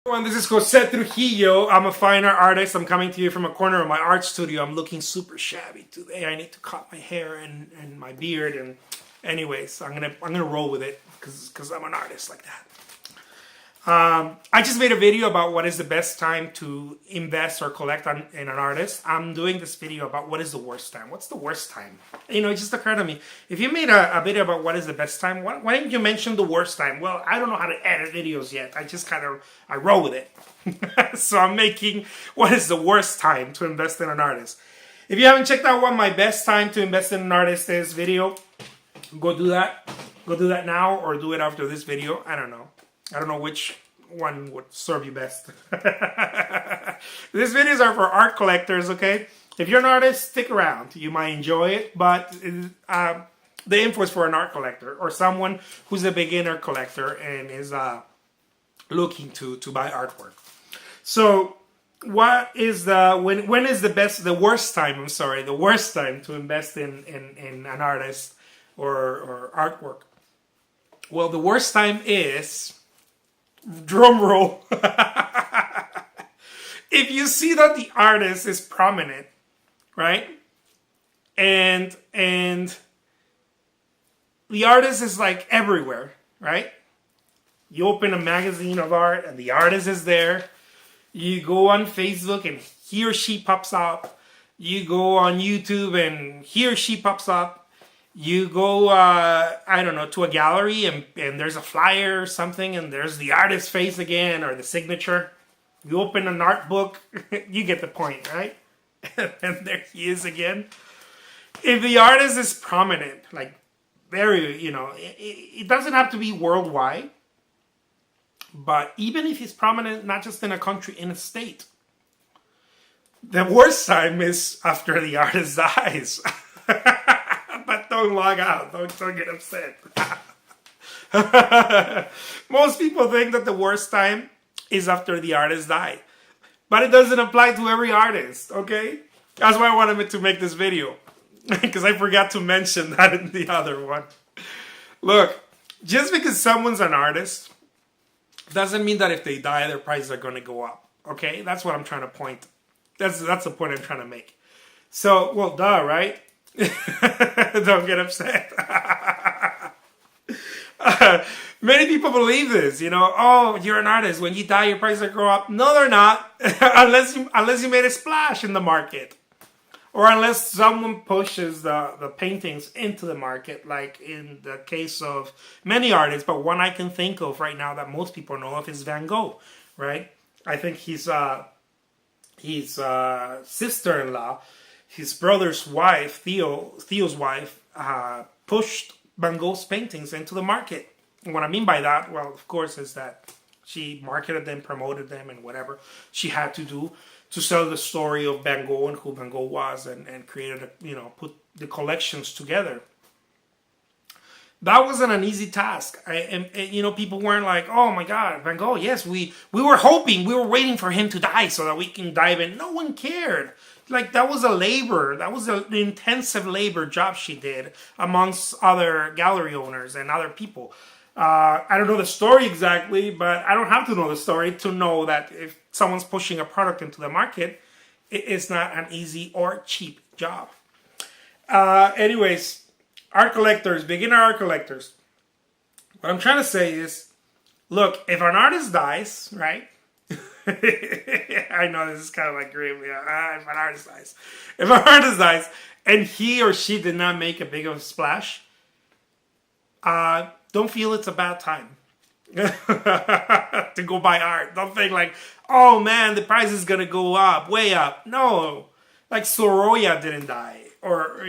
Everyone, this is Jose Trujillo. I'm a fine art artist. I'm coming to you from a corner of my art studio. I'm looking super shabby today. I need to cut my hair and my beard. And anyways, I'm gonna roll with it because I'm an artist like that. I just made a video about what is the best time to invest or collect in an artist. I'm doing this video about what is the worst time. What's the worst time? You know, it just occurred to me. If you made a video about what is the best time, why didn't you mention the worst time? Well, I don't know how to edit videos yet. I roll with it. So I'm making what is the worst time to invest in an artist. If you haven't checked out what my best time to invest in an artist is video, go do that. Go do that now or do it after this video. I don't know. I don't know which one would serve you best. These videos are for art collectors, okay? If you're an artist, stick around. You might enjoy it, but the info is for an art collector or someone who's a beginner collector and is looking to buy artwork. So what is when is the worst time, the worst time to invest in an artist or artwork? Well, the worst time is, drum roll, if you see that the artist is prominent, right? And the artist is like everywhere, right? You open a magazine of art and the artist is there. You go on Facebook and he or she pops up. You go on YouTube and he or she pops up. You go, I don't know, to a gallery and there's a flyer or something and there's the artist's face again or the signature. You open an art book, you get the point, right? And there he is again. If the artist is prominent, like very, it doesn't have to be worldwide, but even if he's prominent, not just in a country, in a state, the worst time is after the artist dies. But don't log out. Don't get upset. Most people think that the worst time is after the artist died. But it doesn't apply to every artist, okay? That's why I wanted to make this video. Because I forgot to mention that in the other one. Look, just because someone's an artist doesn't mean that if they die, their prices are going to go up. Okay? That's what I'm trying to point. That's the point I'm trying to make. So, well, duh, right? Don't get upset. Many people believe this, oh, you're an artist, when you die your prices will go up. No, they're not. unless you made a splash in the market, or unless someone pushes the paintings into the market, like in the case of many artists, but one I can think of right now that most people know of is Van Gogh, right? I think his sister-in-law, his brother's wife, Theo's wife, pushed Van Gogh's paintings into the market. And what I mean by that, well, of course, is that she marketed them, promoted them, and whatever she had to do to sell the story of Van Gogh and who Van Gogh was, and created, put the collections together. That wasn't an easy task. People weren't like, oh my God, Van Gogh, yes, we were waiting for him to die so that we can dive in. No one cared. Like, that was an intensive labor job she did amongst other gallery owners and other people. I don't know the story exactly, but I don't have to know the story to know that if someone's pushing a product into the market, it's not an easy or cheap job. Anyways, art collectors, beginner art collectors. What I'm trying to say is, look, if an artist dies, right? I know this is kind of like grim. Yeah, if an artist dies. If an artist dies and he or she did not make a big of a splash, don't feel it's a bad time to go buy art. Don't think like, oh man, the price is going to go up, way up. No, like Sorolla didn't die. Or,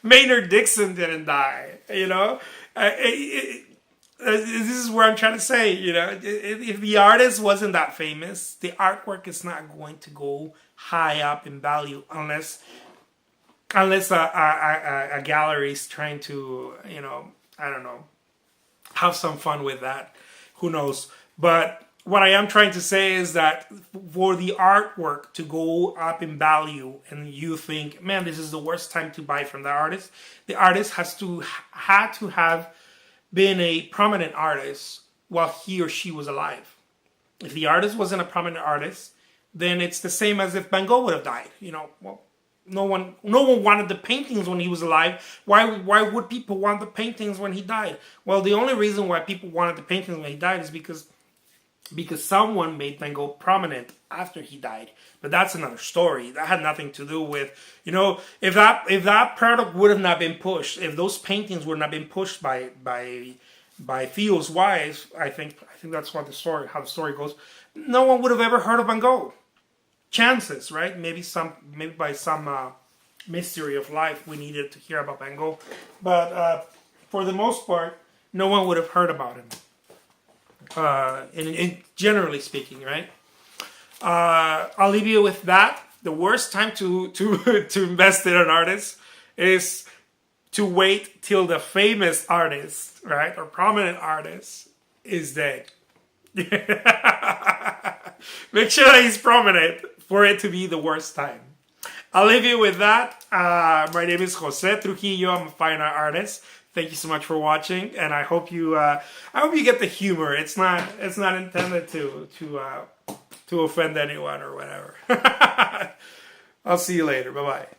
Maynard Dixon didn't die, this is where I'm trying to say, if the artist wasn't that famous, the artwork is not going to go high up in value unless a gallery is trying to, I don't know, have some fun with that. Who knows? But what I am trying to say is that for the artwork to go up in value and you think, man, this is the worst time to buy from the artist had to have been a prominent artist while he or she was alive. If the artist wasn't a prominent artist, then it's the same as if Van Gogh would have died. Well, no one wanted the paintings when he was alive. Why would people want the paintings when he died? Well, the only reason why people wanted the paintings when he died is because someone made Van Gogh prominent after he died. But that's another story. That had nothing to do with, if that product would have not been pushed, if those paintings would not been pushed by Theo's wife, I think that's how the story goes. No one would have ever heard of Van Gogh. Chances, right? Maybe by some mystery of life, we needed to hear about Van Gogh, but for the most part, no one would have heard about him. In generally speaking, right? I'll leave you with that. The worst time to invest in an artist is to wait till the famous artist, right, or prominent artist is dead. Make sure that he's prominent for it to be the worst time. I'll leave you with that. My name is Jose Trujillo. I'm a fine art artist. Thank you so much for watching, and I hope you get the humor. It's not intended to offend anyone or whatever. I'll see you later. Bye bye.